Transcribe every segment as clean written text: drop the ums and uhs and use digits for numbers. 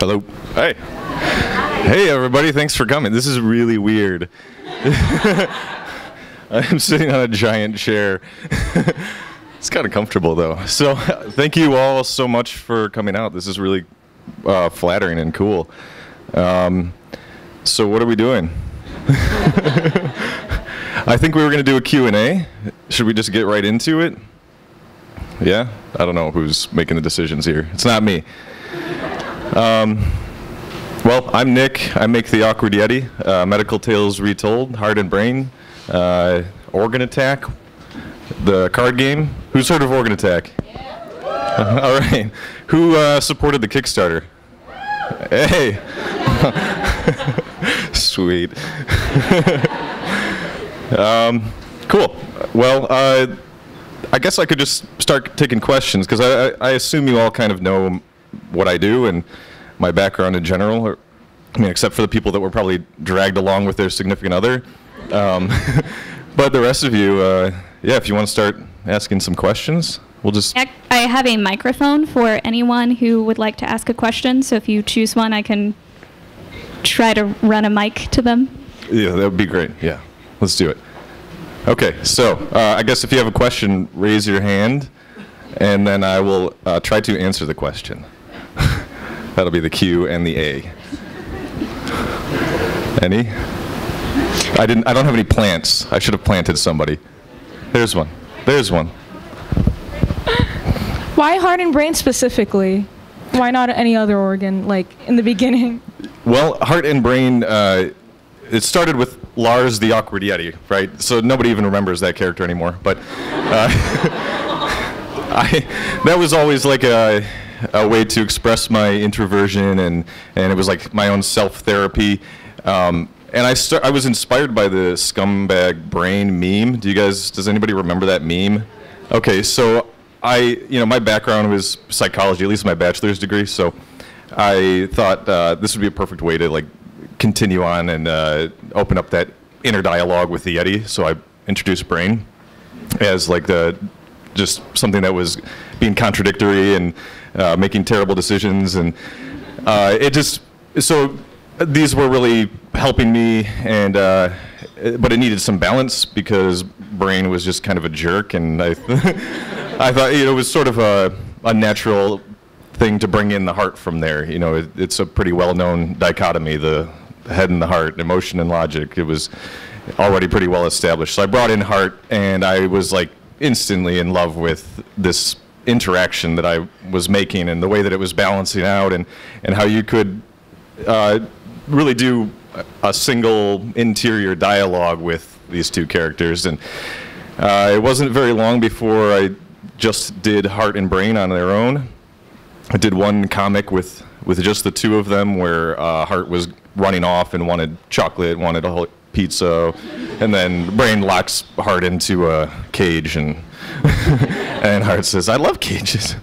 Hello. Hey. Hey, everybody. Thanks for coming. This is really weird. I'm sitting on a giant chair. It's kind of comfortable, though. So thank you all so much for coming out. This is really flattering and cool. So what are we doing? I think we were going to do a Q&A. Should we just get right into it? Yeah? I don't know who's making the decisions here. It's not me. Well, I'm Nick. I make the Awkward Yeti, Medical Tales Retold, Heart and Brain, Organ Attack, the card game. Who's heard of Organ Attack? Yeah. All right. Who supported the Kickstarter? Hey. Sweet. Cool. Well, I guess I could just start taking questions, because I assume you all kind of know what I do and my background in general, I mean, except for the people that were probably dragged along with their significant other. But the rest of you, yeah, if you want to start asking some questions, we'll just... I have a microphone for anyone who would like to ask a question, so if you choose one, I can try to run a mic to them. Yeah, that would be great. Yeah, let's do it. Okay, so I guess if you have a question, raise your hand, and then I will try to answer the question. That'll be the Q and the A. Any? I don't have any plants. I should have planted somebody. There's one. There's one. Why heart and brain specifically? Why not any other organ, like in the beginning? Well, heart and brain, it started with Lars the Awkward Yeti, right? So nobody even remembers that character anymore. But that was always like a way to express my introversion, and it was like my own self-therapy. And I was inspired by the scumbag brain meme. Does anybody remember that meme? Okay, so my background was psychology, at least my bachelor's degree, so I thought this would be a perfect way to like continue on and open up that inner dialogue with the Yeti. So I introduced brain as like just something that was being contradictory and making terrible decisions, and so these were really helping me, and but it needed some balance because brain was just kind of a jerk, and I thought it was sort of a natural thing to bring in the heart from there. It's a pretty well-known dichotomy, the head and the heart, emotion and logic. It was already pretty well established. So I brought in heart, and I was like instantly in love with this interaction that I was making and the way that it was balancing out, and how you could really do a single interior dialogue with these two characters. And it wasn't very long before I just did heart and brain on their own. I did one comic with just the two of them, where heart was running off and wanted chocolate, wanted a whole pizza, and then brain locks heart into a cage, and and heart says, "I love cages."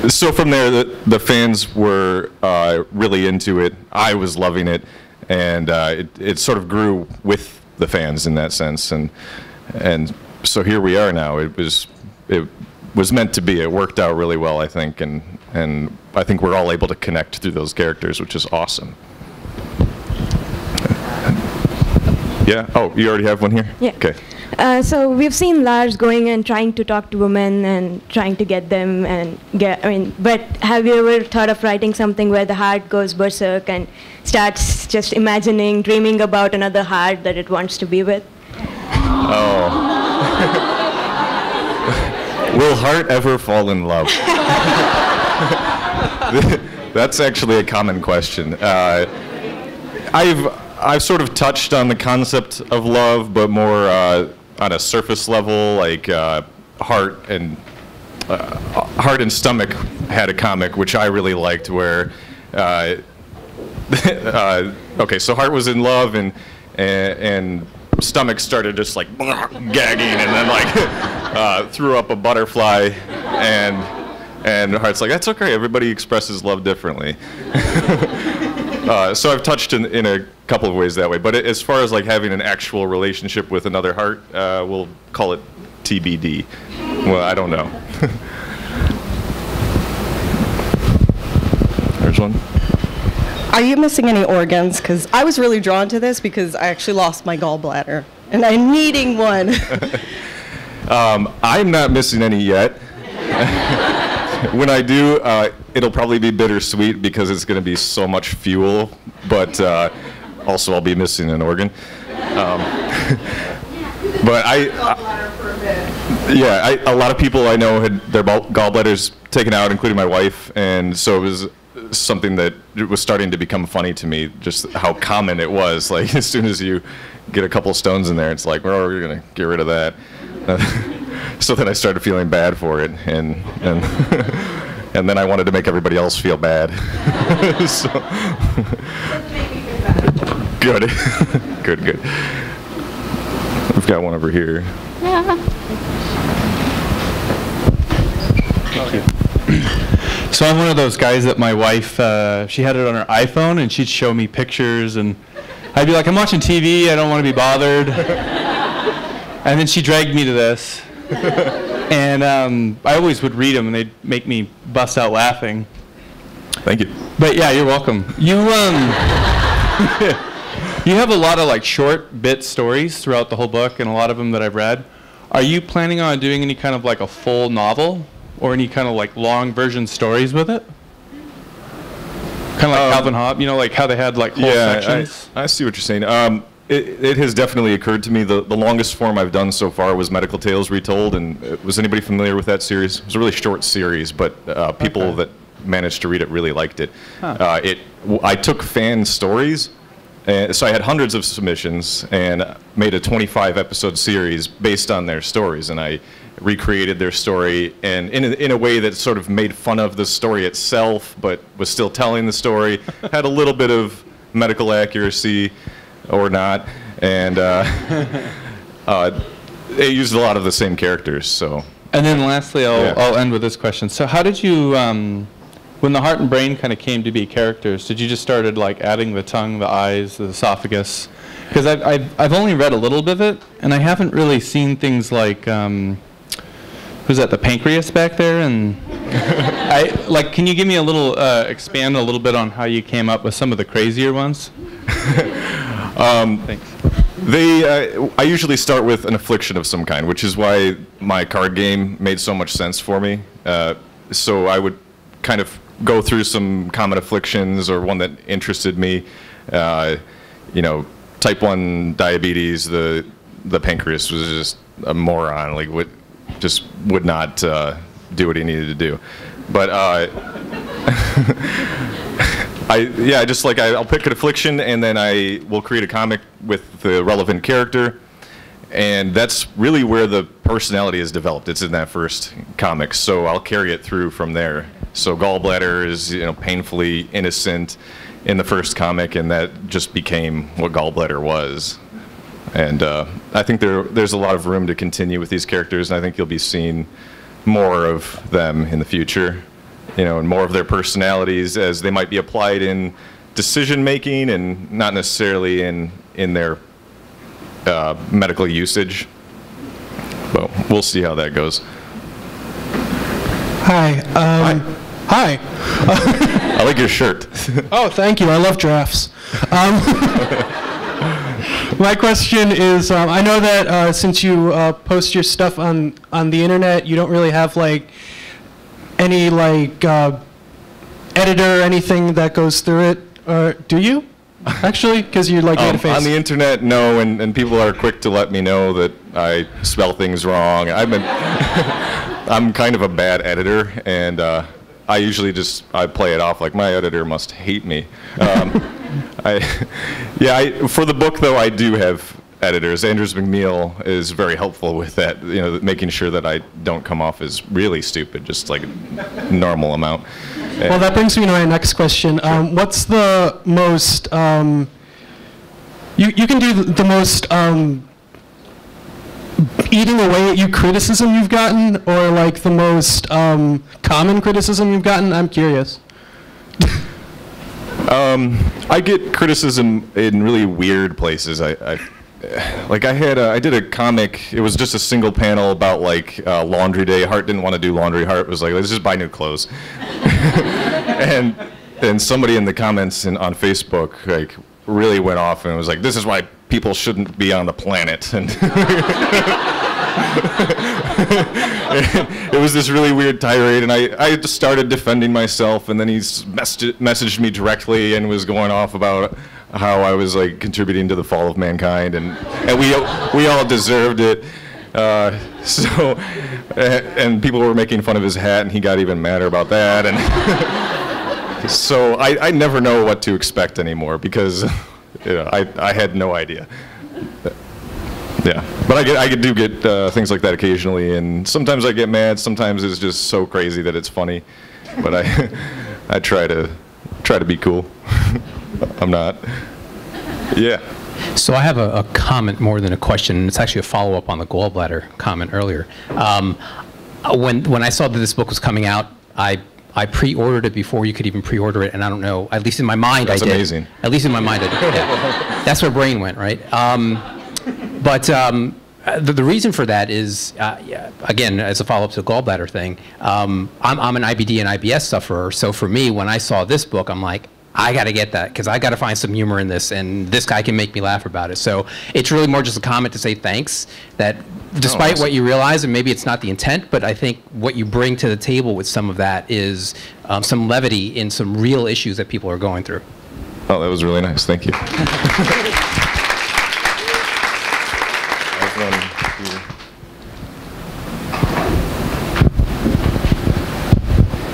So from there, the fans were really into it. I was loving it, and it sort of grew with the fans in that sense, and so here we are now. It was meant to be. It worked out really well, I think, and I think we're all able to connect through those characters, which is awesome. Yeah. Oh, you already have one here? Yeah. Okay. So we've seen Lars going and trying to talk to women and trying to get them but have you ever thought of writing something where the heart goes berserk and starts just imagining, dreaming about another heart that it wants to be with? Oh. Will heart ever fall in love? That's actually a common question. I've sort of touched on the concept of love, but more on a surface level, like Heart and Stomach had a comic which I really liked, where okay, so Heart was in love, and Stomach started just like gagging, and then like threw up a butterfly, and Heart's like, that's okay, everybody expresses love differently. So I've touched in a couple of ways that way, but as far as like having an actual relationship with another heart, we'll call it TBD. Well, I don't know. large one. Are you missing any organs? Because I was really drawn to this because I actually lost my gallbladder, and I'm needing one. I'm not missing any yet. When I do, it'll probably be bittersweet because it's going to be so much fuel, but also I'll be missing an organ. But a lot of people I know had their gallbladders taken out, including my wife, and so it was something that was starting to become funny to me, just how common it was. Like, as soon as you get a couple stones in there, it's like, well, we're going to get rid of that. So then I started feeling bad for it, and and then I wanted to make everybody else feel bad. So, good. Good. We've got one over here. Yeah. Thank you. So I'm one of those guys that my wife, she had it on her iPhone, and she'd show me pictures, and I'd be like, I'm watching TV, I don't want to be bothered. And then she dragged me to this. And I always would read them, and they'd make me bust out laughing. Thank you. But yeah, you're welcome. You you have a lot of like short bit stories throughout the whole book, and a lot of them that I've read. Are you planning on doing any kind of like a full novel, or any kind of like long version stories with it? Kind of like Calvin Hobbes, you know, like how they had like whole sections? I see what you're saying. It has definitely occurred to me. The longest form I've done so far was Medical Tales Retold, and was anybody familiar with that series? It was a really short series, but people that managed to read it really liked it. Huh. I took fan stories, so I had hundreds of submissions, and made a 25-episode series based on their stories, and I recreated their story, and in a way that sort of made fun of the story itself, but was still telling the story, had a little bit of medical accuracy, or not, and it used a lot of the same characters. So. And then lastly, I'll end with this question. So how did you, when the heart and brain kind of came to be characters, did you just started like adding the tongue, the eyes, the esophagus? Because I've only read a little bit of it, and I haven't really seen things like, who's that, the pancreas back there? And can you give me a little, expand a little bit on how you came up with some of the crazier ones? Thanks. I usually start with an affliction of some kind, which is why my card game made so much sense for me. So I would kind of go through some common afflictions, or one that interested me. Type 1 diabetes, the pancreas was just a moron, like just would not do what he needed to do. But I'll pick an affliction, and then I will create a comic with the relevant character, and that's really where the personality is developed. It's in that first comic, so I'll carry it through from there. So Gallbladder is painfully innocent in the first comic, and that just became what Gallbladder was. And I think there's a lot of room to continue with these characters, and I think you'll be seeing more of them in the future. And more of their personalities as they might be applied in decision making, and not necessarily in their medical usage. But we'll see how that goes. Hi. Hi. I like your shirt. Oh, thank you. I love giraffes. My question is, I know that since you post your stuff on the internet, you don't really have like any editor or anything that goes through it, or do you? Actually, because you like interface. On the internet, no, and people are quick to let me know that I spell things wrong. I'm kind of a bad editor, and I usually I play it off like my editor must hate me. For the book though, I do have editors. Andrews McNeil is very helpful with that, making sure that I don't come off as really stupid, just like a normal amount. Well, that brings me to my next question. Sure. What's the most, you can do the most eating away at you criticism you've gotten, or like the most common criticism you've gotten? I'm curious. I get criticism in really weird places. I did a comic. It was just a single panel about laundry day. Hart didn't want to do laundry. Hart was like, let's just buy new clothes. And and somebody in the comments on Facebook like really went off and was like, "This is why people shouldn't be on the planet." And it was this really weird tirade, and I just started defending myself, and then he messaged me directly and was going off about how I was like contributing to the fall of mankind, and we all deserved it. And people were making fun of his hat, and he got even madder about that. And so I never know what to expect anymore because I had no idea. Yeah, but I do get things like that occasionally, and sometimes I get mad. Sometimes it's just so crazy that it's funny, but I try to be cool. I'm not. Yeah. So I have a comment more than a question, and it's actually a follow-up on the gallbladder comment earlier. When I saw that this book was coming out, I pre-ordered it before you could even pre-order it, and I don't know, at least in my mind I did. That's amazing. At least in my mind I did. Yeah. That's where brain went, right? But the reason for that is, again, as a follow-up to the gallbladder thing, I'm an IBD and IBS sufferer, so for me, when I saw this book, I'm like, I got to get that because I got to find some humor in this, and this guy can make me laugh about it. So it's really more just a comment to say thanks, that despite what you realize, and maybe it's not the intent, but I think what you bring to the table with some of that is some levity in some real issues that people are going through. Oh, that was really nice. Thank you.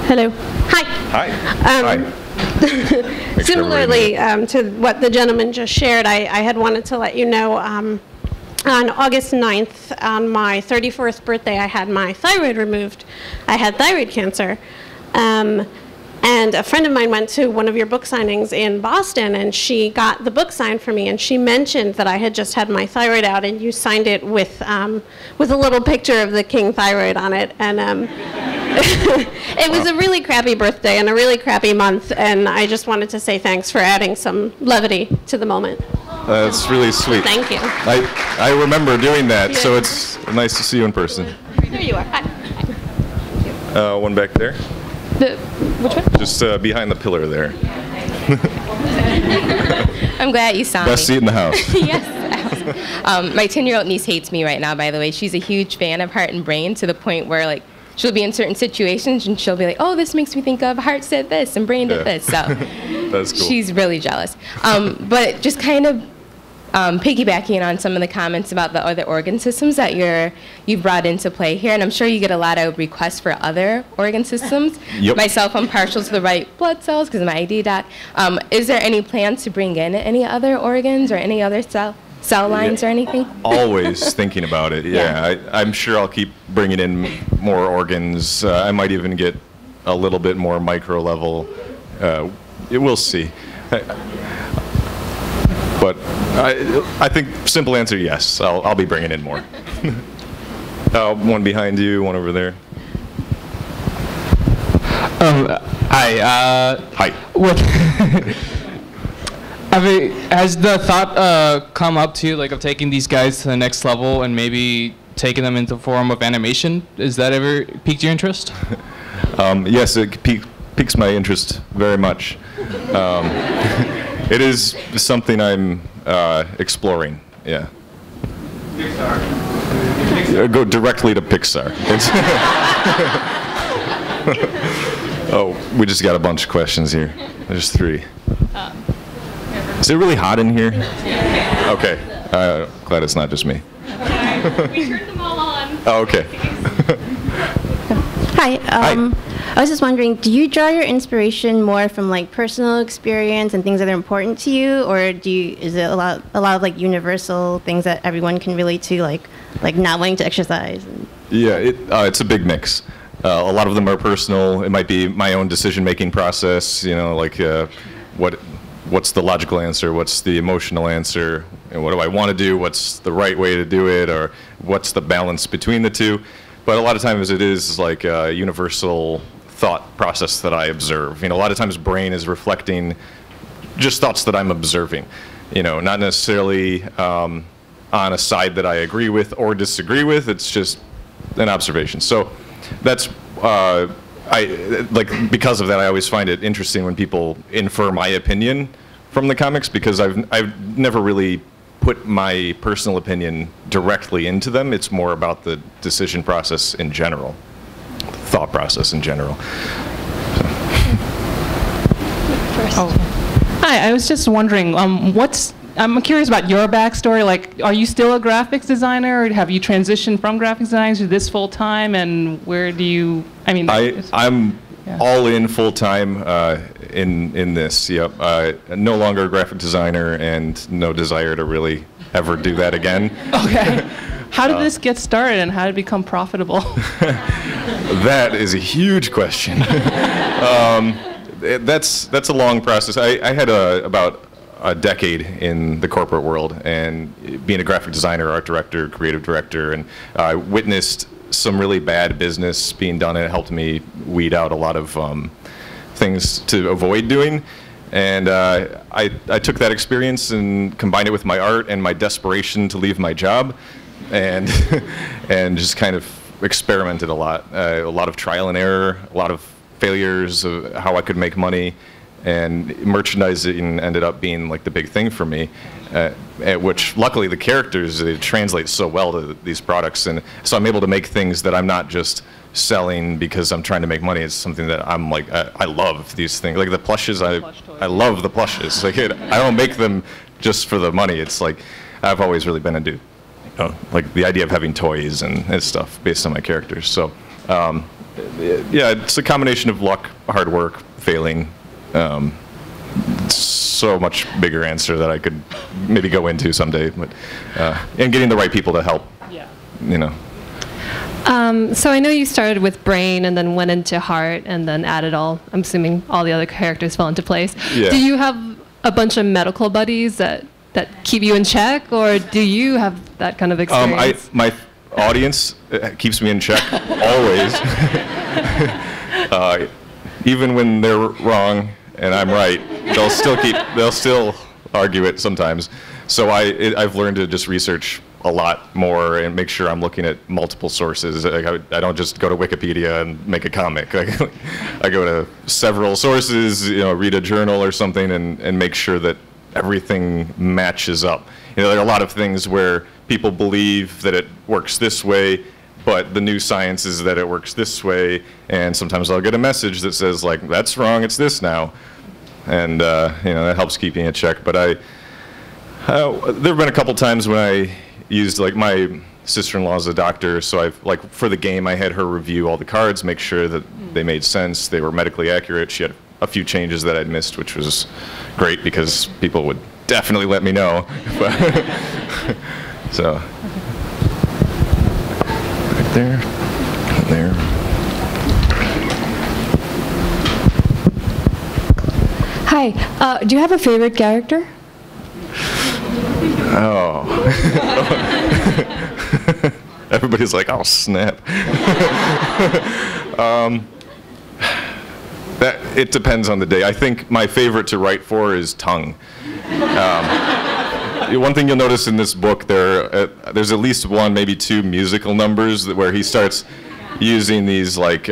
Hello. Hi. Hi. Hi. Similarly to what the gentleman just shared, I had wanted to let you know on August 9th, on my 34th birthday, I had my thyroid removed. I had thyroid cancer. And a friend of mine went to one of your book signings in Boston, and she got the book signed for me, and she mentioned that I had just had my thyroid out, and you signed it with a little picture of the king thyroid on it. And it was a really crappy birthday and a really crappy month, and I just wanted to say thanks for adding some levity to the moment. That's really sweet. Thank you. I remember doing that, so it's nice to see you in person. There you are. Hi. One back there. Which one? Just behind the pillar there. I'm glad you saw me. Best seat in the house. Yes. My 10-year-old niece hates me right now, by the way. She's a huge fan of Heart and Brain to the point where, like, she'll be in certain situations and she'll be like, oh, this makes me think of Heart said this and Brain did this. So that's cool. She's really jealous. But just kind of piggybacking on some of the comments about the other organ systems that you've brought into play here, and I'm sure you get a lot of requests for other organ systems. Yep. Myself, I'm partial to the white blood cells because I'm an ID doc. Is there any plans to bring in any other organs or any other cell lines or anything? Always thinking about it. Yeah, I'm sure I'll keep bringing in more organs. I might even get a little bit more micro level. We'll see. But I think simple answer, yes. I'll be bringing in more. One behind you, one over there. Hi. Hi. What? Has the thought come up to you, like, of taking these guys to the next level and maybe taking them into the form of animation? Has that ever piqued your interest? Yes, it piques my interest very much. It is something I'm exploring. Yeah. Pixar. Go directly to Pixar. Oh, we just got a bunch of questions here. There's 3. Is it really hot in here? Okay. Glad it's not just me. We turned them all on. Oh, okay. Hi. Hi. I was just wondering, do you draw your inspiration more from like personal experience and things that are important to you, or is it a lot of like universal things that everyone can relate to, like not wanting to exercise? Yeah, it's a big mix. A lot of them are personal. It might be my own decision-making process. You know, like what's the logical answer? What's the emotional answer? And what do I want to do? What's the right way to do it? Or what's the balance between the two? But a lot of times it is like a universal thought process that I observe. You know, a lot of times brain is reflecting just thoughts that I'm observing. You know, not necessarily on a side that I agree with or disagree with. It's just an observation. So that's because of that, I always find it interesting when people infer my opinion from the comics, because I've never really put my personal opinion directly into them. It's more about the decision process in general, thought process in general. Hi, I was just wondering, I'm curious about your backstory. Like, are you still a graphics designer, or have you transitioned from graphics design to this full time? And where do you? I mean, I'm all in full time in this. Yep. No longer a graphic designer, and no desire to really ever do that again. Okay. How did this get started, and how did it become profitable? That is a huge question. That's a long process. I had about a decade in the corporate world, and being a graphic designer, art director, creative director, and I witnessed some really bad business being done, and it helped me weed out a lot of things to avoid doing. And I took that experience and combined it with my art and my desperation to leave my job, and and just kind of experimented a lot of trial and error, a lot of failures of how I could make money, and merchandising ended up being like the big thing for me, at which luckily the characters, they translate so well to these products, and so I'm able to make things that I'm not just selling because I'm trying to make money. It's something that I'm like, I love these things, like the plushes. I love the plushes. Like I don't make them just for the money. It's like I've always really been into like the idea of having toys and stuff based on my characters. So yeah, it's a combination of luck, hard work, failing. So much bigger answer that I could maybe go into someday, but and getting the right people to help. Yeah. You know. So I know you started with Brain and then went into Heart and then added I'm assuming all the other characters fell into place. Yeah. Do you have a bunch of medical buddies that keep you in check, or do you have that kind of experience? My audience keeps me in check always. Even when they're wrong and I'm right, they'll still argue it sometimes. So I've learned to just research a lot more and make sure I'm looking at multiple sources. I don't just go to Wikipedia and make a comic. I go to several sources, read a journal or something, and make sure that everything matches up. There are a lot of things where people believe that it works this way, but the new science is that it works this way, and sometimes I'll get a message that says, like, that's wrong, it's this now. And, that helps keep me in check. But there have been a couple times when I used, like, my sister-in-law's a doctor, so I've, like, for the game, I had her review all the cards, make sure that they made sense, they were medically accurate. She had a few changes that I'd missed, which was great because people would definitely let me know. So, right there, there. Hi, do you have a favorite character? Oh. Everybody's like, oh, snap. It depends on the day. I think my favorite to write for is Tongue. One thing you'll notice in this book, there's at least one, maybe two musical numbers where he starts using these, like,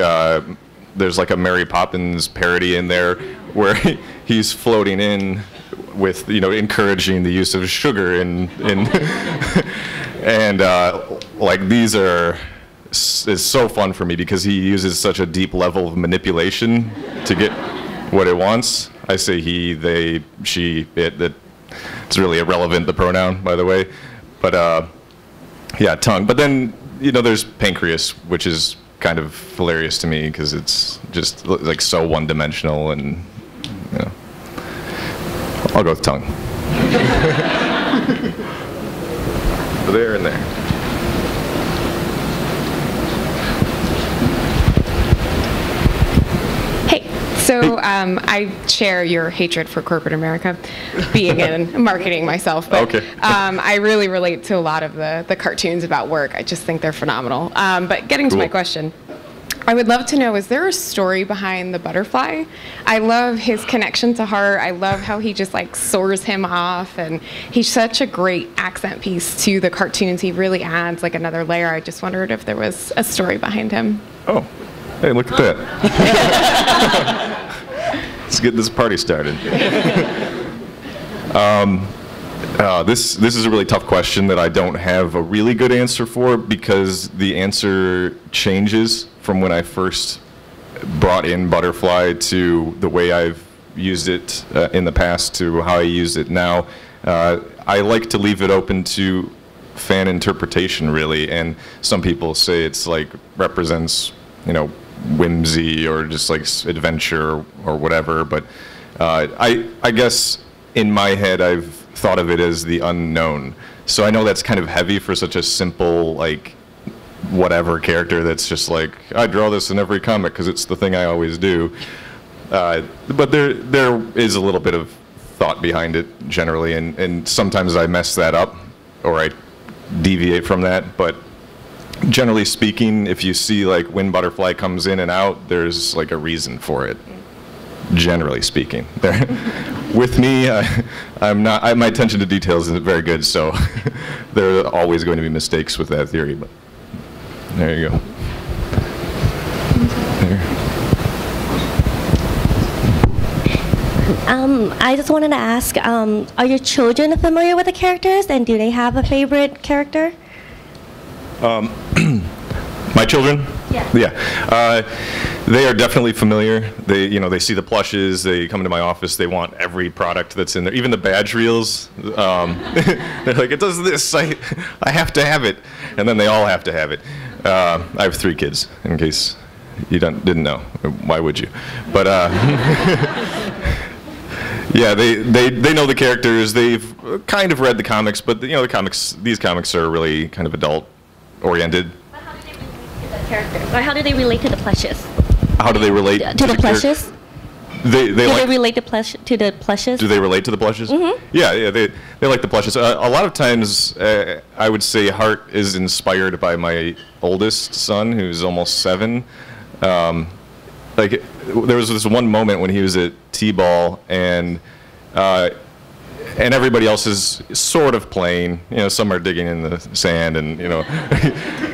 there's like a Mary Poppins parody in there where he's floating in with, encouraging the use of sugar and like these is so fun for me because he uses such a deep level of manipulation to get what it wants. I say he, they, she, it. It's really irrelevant, the pronoun, by the way. But yeah, Tongue. But then, there's Pancreas, which is kind of hilarious to me because it's just like so one-dimensional, and I'll go with Tongue. There and there. So I share your hatred for corporate America, being in marketing myself. But okay. I really relate to a lot of the cartoons about work. I just think they're phenomenal. But getting to my question, I would love to know, is there a story behind the butterfly? I love his connection to Heart. I love how he just like soars him off, and he's such a great accent piece to the cartoons. He really adds like another layer. I just wondered if there was a story behind him. Oh. Hey, look at that. Let's get this party started. This is a really tough question that I don't have a really good answer for, because the answer changes from when I first brought in Butterfly to the way I've used it in the past to how I use it now. I like to leave it open to fan interpretation, really, and some people say it's like represents, you know, whimsy or just like adventure or whatever, but I guess in my head I've thought of it as the unknown. So I know that's kind of heavy for such a simple, like, whatever character that's just like, I draw this in every comic because it's the thing I always do. But there is a little bit of thought behind it generally, and sometimes I mess that up or I deviate from that, but generally speaking, if you see like when Butterfly comes in and out, there's like a reason for it. Generally speaking, with me, my attention to details isn't very good, so there are always going to be mistakes with that theory. But there you go. There. I just wanted to ask: are your children familiar with the characters, and do they have a favorite character? My children? Yeah. Yeah. They are definitely familiar. They see the plushes. They come into my office. They want every product that's in there, even the badge reels. They're like, it does this. I have to have it, and then they all have to have it. I have 3 kids, in case you didn't know. Why would you? But yeah, they know the characters. They've kind of read the comics, but these comics are really kind of adult oriented. But how do they relate to the characters? Or how do they relate to the plushes? How do they relate to the plushes? Do they relate to the plushes? Do they relate to the plushes? Mm-hmm. Yeah, they like the plushes. A lot of times, I would say Hart is inspired by my oldest son, who's almost 7. Like, there was this one moment when he was at T-ball, and everybody else is sort of playing. Some are digging in the sand, and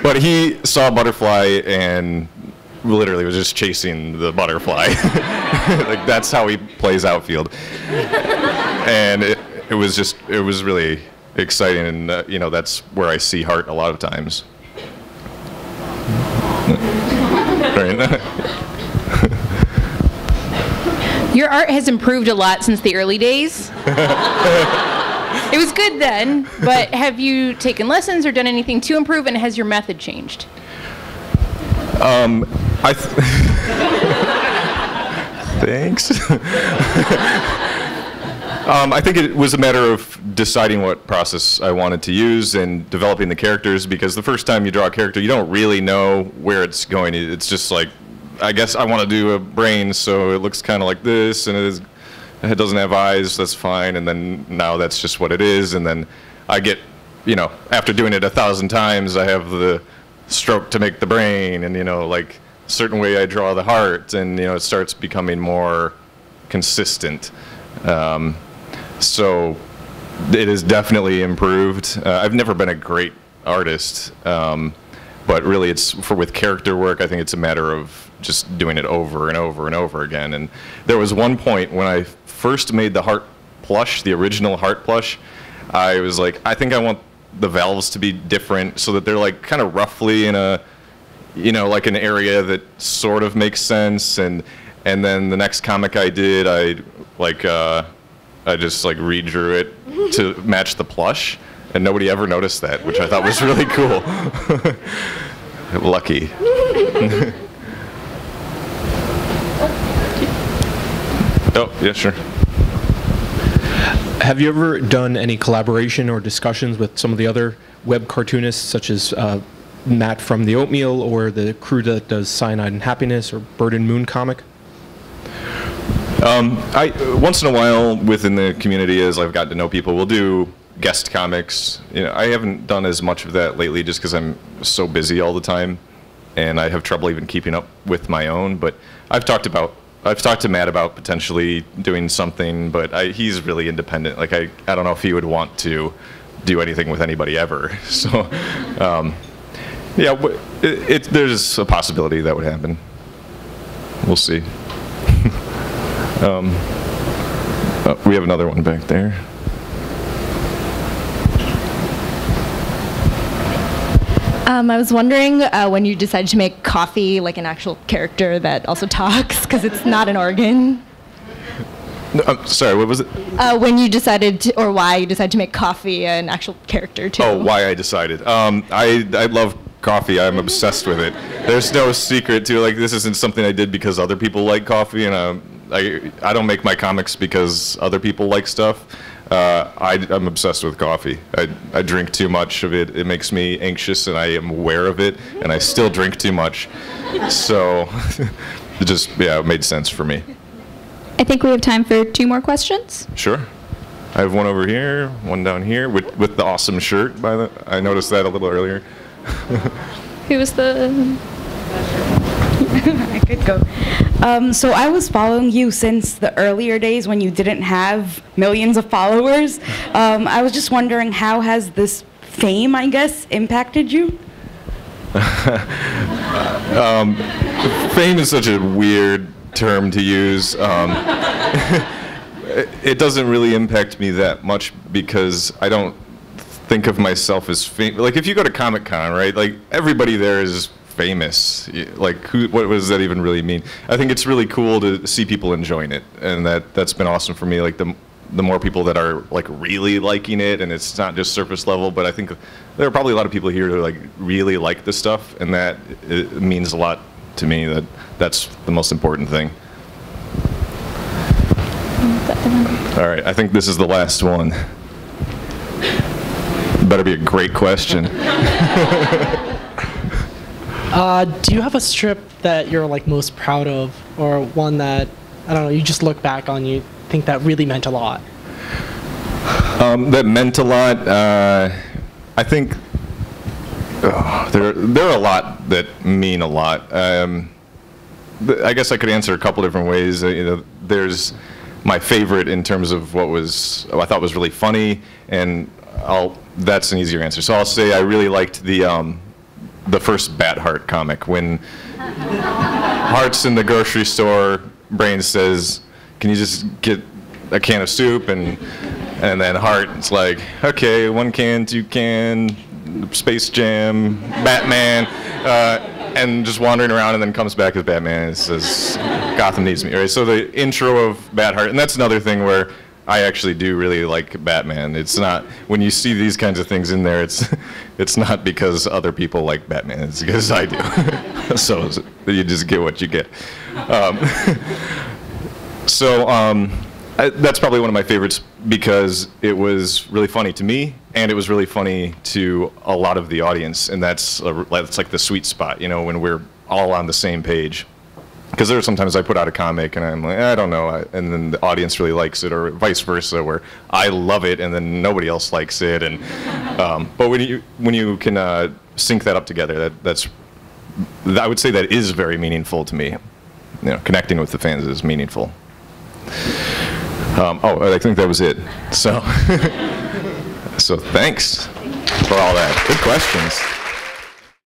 but he saw a butterfly and literally was just chasing the butterfly. Like, that's how he plays outfield. And it was really exciting, and that's where I see Hart a lot of times. Right. Your art has improved a lot since the early days. It was good then, but have you taken lessons or done anything to improve, and has your method changed? Thanks. I think it was a matter of deciding what process I wanted to use and developing the characters, because the first time you draw a character, you don't really know where it's going. It's just like, I guess I want to do a brain, so it looks kind of like this, and it doesn't have eyes, that's fine, and then now that's just what it is, and then I get, after doing it 1,000 times, I have the stroke to make the brain, and, like, a certain way I draw the heart, and, it starts becoming more consistent. So it has definitely improved. I've never been a great artist, but really with character work, I think it's a matter of just doing it over and over and over again. And there was one point when I first made the heart plush, the original heart plush, I was like, I think I want the valves to be different so that they're like kind of roughly in a, like an area that sort of makes sense. And then the next comic I did, I just like redrew it to match the plush, and nobody ever noticed that, which I thought was really cool. Lucky. Oh, yeah, sure. Have you ever done any collaboration or discussions with some of the other web cartoonists, such as Matt from The Oatmeal, or the crew that does Cyanide and Happiness, or Bird and Moon comic? Once in a while within the community, as I've gotten to know people, we'll do guest comics. I haven't done as much of that lately just because I'm so busy all the time, and I have trouble even keeping up with my own. But I've talked to Matt about potentially doing something, but he's really independent. Like, I don't know if he would want to do anything with anybody ever. So, yeah, there's a possibility that would happen. we'll see. We have another one back there. I was wondering when you decided to make coffee like an actual character that also talks, because it's not an organ. No, sorry, what was it? When you decided to, or why you decided to make coffee an actual character too. Oh, why I decided. I love coffee. I'm obsessed with it. There's no secret to it. Like, this isn't something I did because other people like coffee, and I don't make my comics because other people like stuff. I'm obsessed with coffee. I drink too much of it. It makes me anxious, and I am aware of it, and I still drink too much. So it just, yeah, it made sense for me. I think we have time for 2 more questions. Sure. I have one over here, one down here with the awesome shirt. I noticed that a little earlier. Who was the... I could go. So I was following you since the earlier days when you didn't have millions of followers. I was just wondering, how has this fame, I guess, impacted you? Fame is such a weird term to use. It doesn't really impact me that much because I don't think of myself as famous. Like, if you go to Comic-Con, right, like, everybody there is famous. Like, what does that even really mean? I think it's really cool to see people enjoying it, and that's been awesome for me. Like, the more people that are like really liking it, and it's not just surface level, but I think there are probably a lot of people here who like really like the stuff, and that it means a lot to me. That's the most important thing. All right, I think this is the last one. Better be a great question. Do you have a strip that you're like most proud of, or one that, I don't know, you just look back on, you think that really meant a lot? That meant a lot. I think there are a lot that mean a lot. I guess I could answer a couple different ways. There's my favorite in terms of what I thought was really funny, and that's an easier answer. So I'll say I really liked the first Bat Heart comic, when Heart's in the grocery store, Brain says, "Can you just get a can of soup?" and then Heart's like, "Okay, 1 can, 2 can, Space Jam, Batman," and just wandering around, and then comes back as Batman and says, "Gotham needs me." Right? So the intro of Bat Heart, and that's another thing where I actually do really like Batman. It's not, when you see these kinds of things in there, it's not because other people like Batman, it's because I do. So you just get what you get. That's probably one of my favorites because it was really funny to me, and it was really funny to a lot of the audience, and that's like the sweet spot, when we're all on the same page. Because there are sometimes I put out a comic and I'm like, I don't know, and then the audience really likes it, or vice versa, where I love it and then nobody else likes it. And but when you can sync that up together, I would say that is very meaningful to me. Connecting with the fans is meaningful. I think that was it. So, so thanks for all that. Good questions.